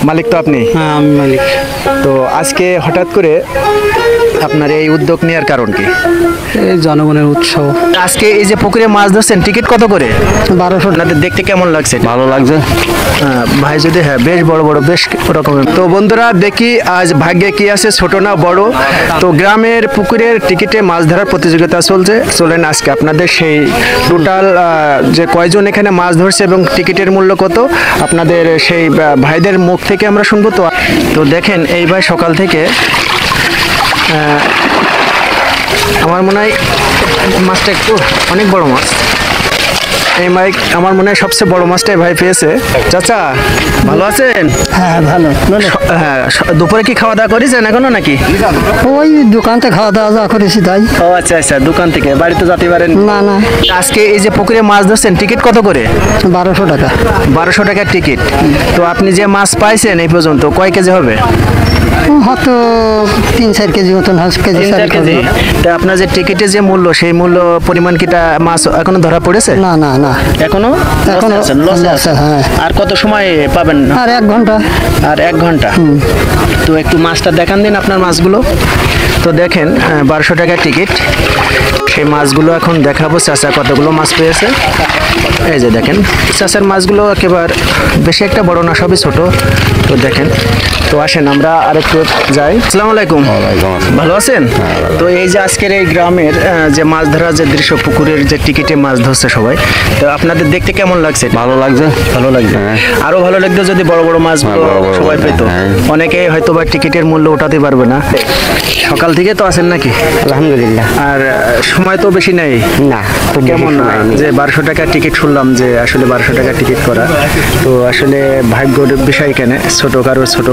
মালিক তো আপনি? হ্যাঁ আমি মালিক। তো আজকে হঠাৎ করে আপনার এই উদ্যোগ নেওয়ার কারণ কি? এই জনগণের উৎসব। আজকে এই যে পুকুরে মাছ ধরছেন, টিকিট কত করে? 1200। আপনাদের দেখতে কেমন লাগছে? ভালো লাগছে। ভাই যদি বেশ বড় বড় বেশ রকমের। তো বন্ধুরা দেখি আজ ভাগ্যে কি আছে, ছোট না বড়। তো গ্রামের পুকুরের টিকিটে মাছ ধরার প্রতিযোগিতা চলছে। চলেন আজকে আপনাদের সেই টোটাল যে কয়জন এখানে মাছ ধরছে এবং টিকিটের মূল্য কত আপনাদের সেই ভাইদের মুখ থেকে আমরা শুনবো। তো দেখেন এই ভাই সকাল থেকে আমার মনে হয় মাছটা একটু অনেক বড় মাছ। এই মাইক আমার মনে হয় সবচেয়ে বড় মাছটাই ভাই পেয়েছে। চাচা ভালো আছেন? হ্যাঁ ভালো। হ্যাঁ, দুপুরে কি খাওয়া দাওয়া করেছেন এখনো নাকি? ওই দোকানতে খাওয়া দাওয়া করেছি তাই। ও আচ্ছা আচ্ছা, দোকান থেকে বাড়িতে যেতে পারেন না না। আজকে এই যে পুকুরে মাছ ধরছেন, টিকিট কত করে? 1200 টাকা। 1200 টাকার টিকিট। তো আপনি যে মাছ পাইছেন এই পর্যন্ত কয় কেজি হবে? হয়তো 3-4 কেজি মতন, 4 কেজি। তা আপনার যে টিকিটের যে মূল্য, সেই মূল্য পরিমাণ কিটা মাছ এখনো ধরা পড়েছে? না না না, এখনো এখনো লসে আছে, হ্যাঁ। আর কত সময় পাবেন? আর 1 ঘন্টা। আর 1 ঘন্টা। তো একটু মাছটা দেখান দিন আপনার মাছগুলো। তো দেখেন 1200 টাকার টিকিট। সেই মাছগুলো এখন দেখাবো চাচা কতগুলো মাছ পেয়েছে। এই যে দেখেন চাচার মাছগুলো একেবারে বেশি একটা বড় না, সবই ছোট। তো দেখেন, তো আসেন আমরা আরেকটু যাই। আসসালামু আলাইকুম। ভালো আছেন? তো এই যে আজকের এই গ্রামের যে মাছ ধরা যে দৃশ্য, পুকুরের যে টিকিটে মাছ ধরছে সবাই, তো আপনাদের দেখতে কেমন লাগছে? ভালো লাগছে। ভালো লাগছে। আরো ভালো লাগতো যদি বড় বড় মাছগুলো সবাই পেত। অনেকে হয়তো বা টিকিটের মূল্য উঠাতে পারবে না। সকাল থেকে তো আছেন নাকি? আলহামদুলিল্লাহ। আর সময় তো বেশি নেই না। তো কেমন যে 1200 টাকার টিকিট শুনলাম যে আসলে 1200 টাকা টিকিট করা, তো আসলে ভাগ্যের বিষয় কেন, ছোট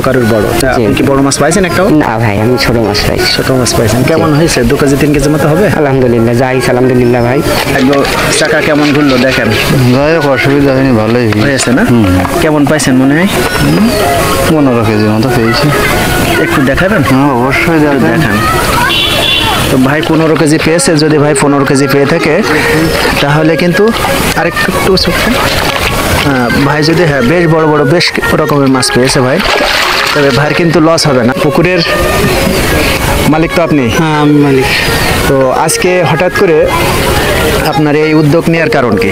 কারোর বড়। আপনি কি বড় মাছ পাইছেন একটাও? না ভাই, আমি ছোট মাছ পাইছি। ছোট মাছ পাইছেন। কেমন হয়েছে? 2 কেজি 3 কেজি মতো হবে? আলহামদুলিল্লাহ, যাই আলহামদুলিল্লাহ ভাই। একদম চাকা কেমন ঘুরলো দেখেন। যাই হোক, অসুবিধা হয়নি, ভালোই হয়েছে না? কেমন পাইছেন মনে হয়? 15 কেজির মতো পেয়েছি। একটু দেখাবেন? অবশ্যই দেখান। তো ভাই 15 কেজি পেয়েছে। যদি ভাই 15 কেজি পেয়ে থাকে তাহলে কিন্তু আরেকটু ভাই যদি বেশ বড় বড় বেশ রকমের মাছ পেয়েছে ভাই, তবে ভাইয়ের কিন্তু লস হবে না। পুকুরের মালিক তো আপনি? হ্যাঁ আমি মালিক। তো আজকে হঠাৎ করে আপনার এই উদ্যোগ নেওয়ার কারণ কি?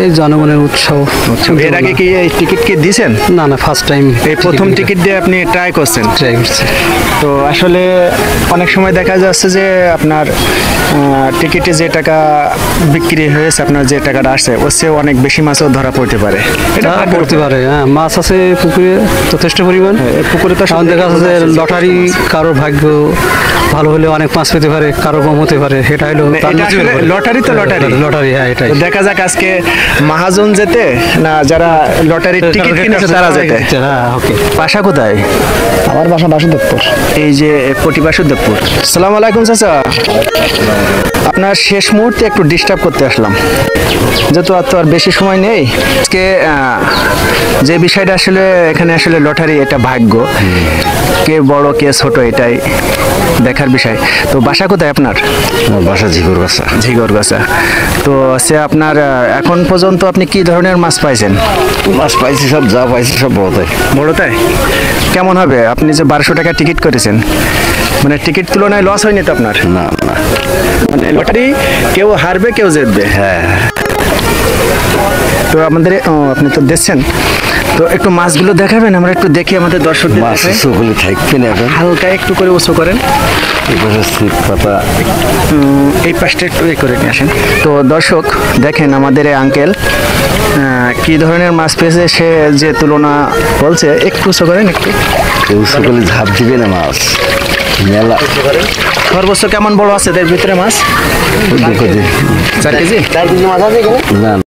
এই জনগণের উৎসব। এর আগে কি এই টিকিট কি দিয়েছেন? না না, ফার্স্ট টাইম। এই প্রথম টিকিট দিয়ে আপনি ট্রাই করছেন? ট্রাই করছি। তো আসলে অনেক সময় দেখা যাচ্ছে যে আপনার টিকিটে যে টাকা বিক্রি হয়েছে, আপনার যে টাকাটা আসছে ওর চেয়ে অনেক বেশি মাছও ধরা পড়তে পারে। এটা পড়তে পারে, হ্যাঁ। মাছ আছে পুকুরে যথেষ্ট পরিমাণ। পুকুরে তো আমাদের কাছে যে লটারি, কারোর ভাগ্য ভালো হলে অনেক মাছ পেতে পারে, কারো কম হতে পারে। সেটা হলো লটারি। তো লটারি, হ্যাঁ এটাই। দেখা যাক আজকে মহাজন যেতে না যারা লটারির টিকিট কিনেছে তারা যেতে। হ্যাঁ ওকে। বাসা কোথায়? আমার বাসা বাসুদেবপুর। এই যে কোটি বাসুদেবপুর। আসসালামু আলাইকুম চাচা। আপনার শেষ মুহূর্তে একটু ডিস্টার্ব করতে আসলাম, যেহেতু আর বেশি সময় নেই। আজকে যে বিষয়টা আসলে এখানে আসলে লটারি, এটা ভাগ্য, কে বড় কে ছোট এটাই দেখার বিষয়। তো বাসা কোথায় আপনার? বাসা ঝিগরগাছা। ঝিগরগাছা। তো সে আপনার এখন পর্যন্ত আপনি কি ধরনের মাছ পাইছেন? মাছ পাইছি সব, যা পাইছি সব বড়তাই। বড়তাই। কেমন হবে? আপনি যে 1200 টাকা টিকিট করেছেন, মানে টিকিট তুলনায় লস হয়নি তো আপনার? না না, মানে লটারি কেউ হারবে কেউ জিতবে। হ্যাঁ। তো আমাদের আপনি তো দেখছেন, তো একটু মাছগুলো দেখাবেন, আমরা একটু দেখি আমাদের দর্শকদের। মাছ উঁচুগুলি থাকবে না এখন। হালকা একটু করে উঁচু করেন। এই পাশে স্লিপ পাতা, এই পাশটা একটু করে নিয়ে আসেন। তো দর্শক দেখেন আমাদের এই আঙ্কেল কি ধরনের মাছ পেয়েছে, সে যে তুলনা বলছে। একটু উঁচু করেন, একটু উঁচুগুলি ঝাঁপ দিবে না মাছ মেলা। সর্বোচ্চ কেমন বড় আছে এর ভিতরে মাছ? 2 কেজি। 4 কেজি? না।